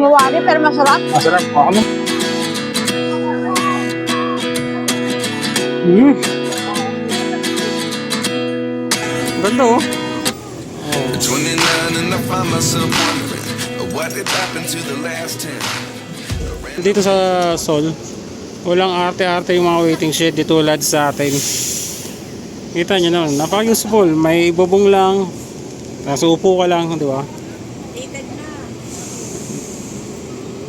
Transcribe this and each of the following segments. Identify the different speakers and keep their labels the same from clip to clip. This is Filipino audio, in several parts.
Speaker 1: Mawari pero masarap.
Speaker 2: Masarap. Ako na. Ganda oh.
Speaker 3: 29 and I find myself wondering what did happen to the last 10.
Speaker 2: Dito sa Sol, walang arte-arte yung mga waiting shed dito tulad sa atin. Kita nyo naman, napaka-useful. May bubong lang, nasa upo ka lang, di ba?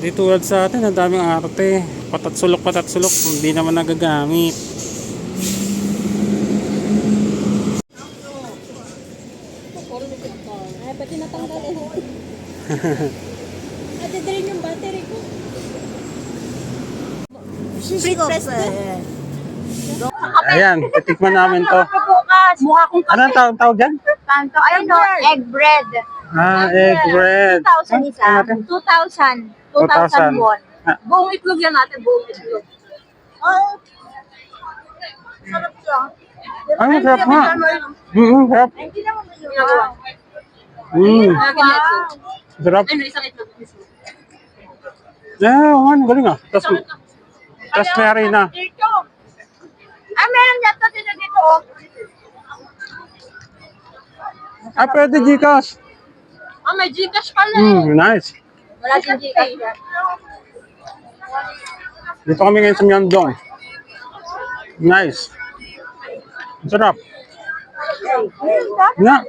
Speaker 2: Dito tulad sa atin, ang daming arte. Patatsulok, hindi naman nagagamit.
Speaker 1: Ay, pati natanggal eh. Ate, din yung battery ko. Press ko.
Speaker 2: Ayan, titikman namin to.
Speaker 1: Bukas. Mukha kong
Speaker 2: Anong tawag dyan?
Speaker 1: kanto. Ayun no, egg bread.
Speaker 2: Egg bread.
Speaker 1: 2,000 isa. 2,000. 2,000 won. Buong itlog yan natin, buong itlog. Ay, sarap siya.
Speaker 2: Ay, masarap nga. Sarap.
Speaker 1: Hindi naman ginagawa.
Speaker 2: Sarap.
Speaker 1: Ano, isang itlog.
Speaker 2: Ang galing ah. Tapos may harina.
Speaker 1: Ah, meron yata sila dito.
Speaker 2: Pwede Gcash.
Speaker 1: Ah, may Gcash pala.
Speaker 2: Nice.
Speaker 1: Wala din Gcash.
Speaker 2: Dito kami ngayon sa Myeongdong. Nice. Ang sarap. Na.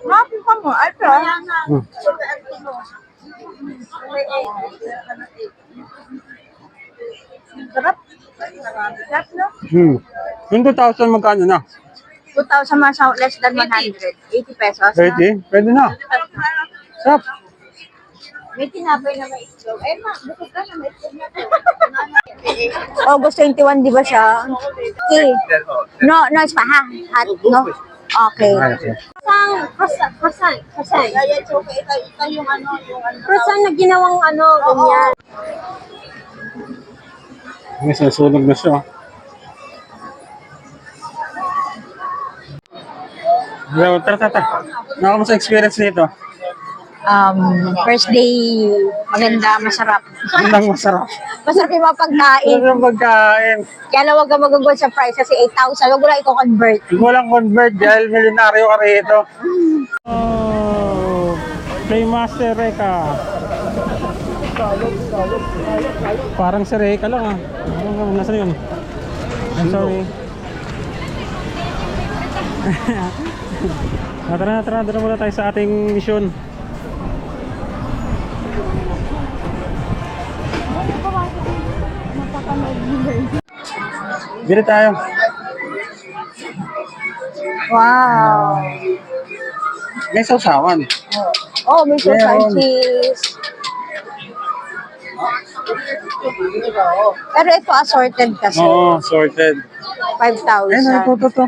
Speaker 1: Mapi pa mo. Ay, pero. Sarap. Sarap, no?
Speaker 2: Yung 2,000 magkano na?
Speaker 1: 2,000 mas less than 100. 80 pesos.
Speaker 2: 30? Pwede na. Sarap.
Speaker 1: May tinapay na may itlog. Ay, bukod ka na may itlog na. August 21, di ba siya? Okay. No, it's pa ha? Hot, no? Okay. Croissant. Croissant na ginawang ganyan.
Speaker 2: May sasunog na siya. Tara. Nakamusta experience nito?
Speaker 1: First day, maganda, masarap.
Speaker 2: Ang masarap.
Speaker 1: Masarap yung mga pagkain.
Speaker 2: Ang pagkain.
Speaker 1: Kaya lang huwag ka magagawin sa price kasi 8,000. Huwag mo lang i-convert.
Speaker 2: Hindi mo lang convert dahil milyonaryo ka rito. Oh, Playmaster Reka. Parang si Reka lang ah. Nasaan yun? I'm sorry. Tara, doon muna tayo sa ating mission. Dito tayo.
Speaker 1: Wow.
Speaker 2: May sausawan.
Speaker 1: Oh, may sauce and
Speaker 2: Meron.
Speaker 1: cheese. Pero ito assorted kasi.
Speaker 2: Oo, sorted.
Speaker 1: 5,000.
Speaker 2: Ayun, ito.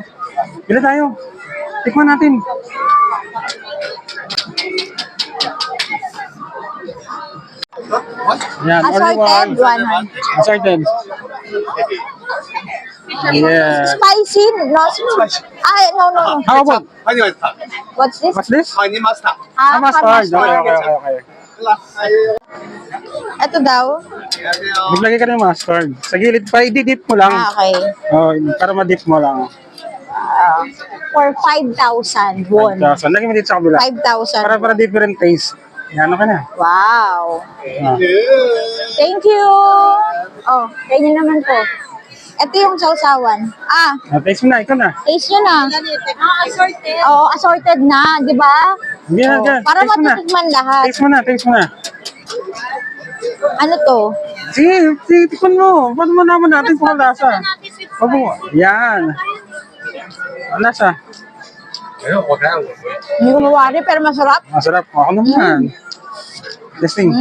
Speaker 2: Dito tayo. Tikman natin. Yan, only one.
Speaker 1: Assorted, 100.
Speaker 2: Assorted. Yeah.
Speaker 1: Spicy? No, spicy. Ay, no.
Speaker 2: How about?
Speaker 4: Honey mustard.
Speaker 1: What's this?
Speaker 2: What's this?
Speaker 4: Honey mustard.
Speaker 2: Mustard.
Speaker 1: mustard.
Speaker 2: Okay.
Speaker 1: Ito daw?
Speaker 2: Maglagay ka ng mustard. Sa gilid pa, i-dip mo lang.
Speaker 1: Okay.
Speaker 2: Oh, para ma-dip mo lang.
Speaker 1: For 5,000 won.
Speaker 2: So, lagay mo dito sa kabila.
Speaker 1: 5,000.
Speaker 2: Para different taste. Yan, ano ka na?
Speaker 1: Wow.
Speaker 2: Ah.
Speaker 1: Thank you. Oh, ganyan naman po. Ito yung sausawan.
Speaker 2: Taste mo na, ikaw na.
Speaker 1: Taste nyo na. Assorted. Oo, assorted na, di ba?
Speaker 2: Hindi na, dyan.
Speaker 1: Para
Speaker 2: Taste mo na.
Speaker 1: matitikman lahat.
Speaker 2: Taste mo na.
Speaker 1: Ano to?
Speaker 2: Sige, tikman mo. Paano mo naman natin kung ang lasa? Yan. Ang lasa.
Speaker 1: Hindi ko mawari pero masarap.
Speaker 2: Masarap. Ako naman. Testing.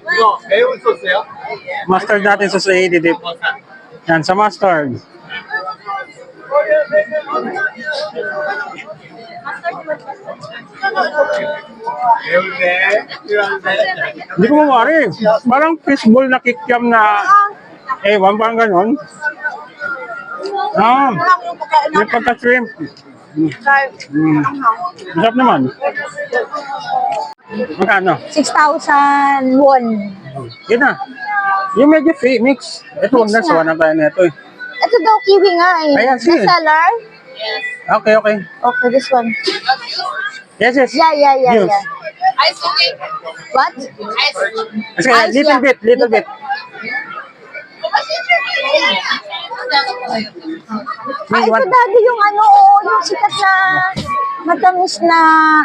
Speaker 4: 이거 매운 소스요?
Speaker 2: Mustard natin sa i-dip. Yan, sa mustard.
Speaker 4: 매운데 필요한데
Speaker 2: Hindi ko mawari. Parang fishball na kikiam na ewan, parang ganon. May pagka-shrimp. Masarap naman. Magkano?
Speaker 1: 6,000 won.
Speaker 2: Yun na. Yung medyo free mix. Ito,
Speaker 1: Mix
Speaker 2: na.
Speaker 1: na.
Speaker 2: Sawa na tayo na ito eh.
Speaker 1: Ito daw kiwi nga eh.
Speaker 2: Ayan, sige.
Speaker 1: The seller?
Speaker 2: Okay, okay.
Speaker 1: Okay, this one.
Speaker 2: Yes, yes.
Speaker 1: Yeah.
Speaker 2: Yes.
Speaker 1: What?
Speaker 2: Sige,
Speaker 1: Ice,
Speaker 2: little
Speaker 1: yeah.
Speaker 2: bit.
Speaker 1: Ah, ito daddy yung ano, yung sikat na matamis na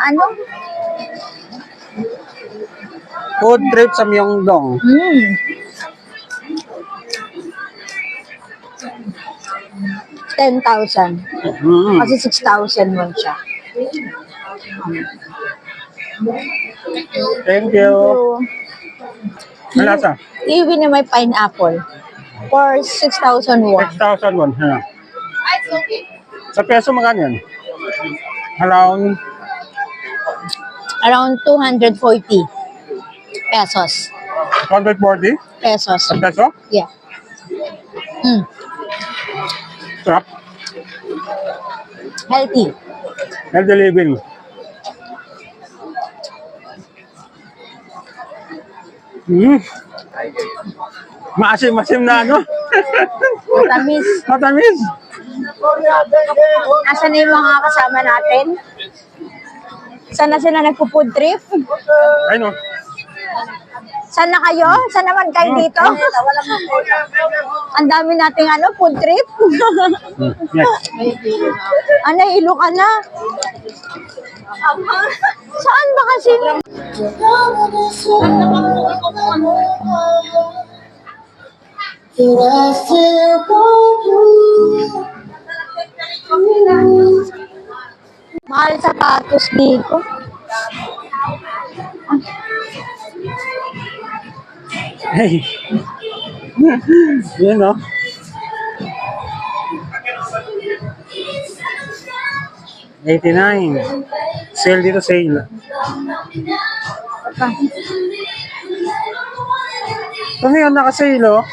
Speaker 1: ano.
Speaker 2: Food trip sa Myeongdong.
Speaker 1: 10,000. Kasi 6,000 won siya.
Speaker 2: Thank you. Ano lasa?
Speaker 1: Kiwi na may pineapple. For 6,000 won.
Speaker 2: 6,000 won. Ano? Sa peso magkano yan? Around
Speaker 1: Around 240 pesos.
Speaker 2: 140
Speaker 1: Pesos.
Speaker 2: sa peso?
Speaker 1: Yeah.
Speaker 2: Sarap.
Speaker 1: Healthy.
Speaker 2: Healthy living. Maasim-masim na ano?
Speaker 1: Matamis.
Speaker 2: Matamis.
Speaker 1: Asan na yung mga kasama natin? Saan na sila nagpo-food trip?
Speaker 2: Ay no.
Speaker 1: Saan na kayo? Saan naman kayo dito? Ang dami nating ano, food trip.
Speaker 2: Yes.
Speaker 1: Nahilo ka na. Saan ba kasi? Mahal sapatos dito.
Speaker 2: Hey. Yun no. $89. Sale dito, sale. So ngayon naka-sale oh.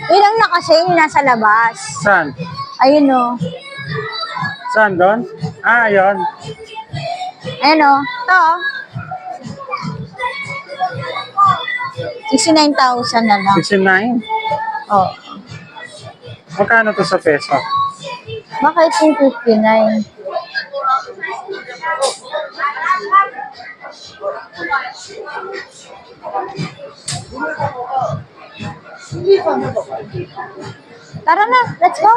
Speaker 1: Ilang na kasi yung nasa labas.
Speaker 2: Saan?
Speaker 1: Ayun o.
Speaker 2: Saan doon? Ah, yun.
Speaker 1: Ayun o. Ito o. 69,000 na lang.
Speaker 2: 69?
Speaker 1: Oh.
Speaker 2: Magkano to sa peso?
Speaker 1: Bakit yung 59? Tara na, let's go.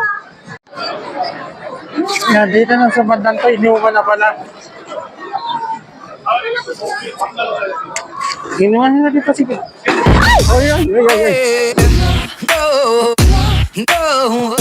Speaker 2: Yan, dito na sa bandang to, inuman na pala. Inuman nila dito sige. Ay! Oh, yan. Ay.
Speaker 3: No, no.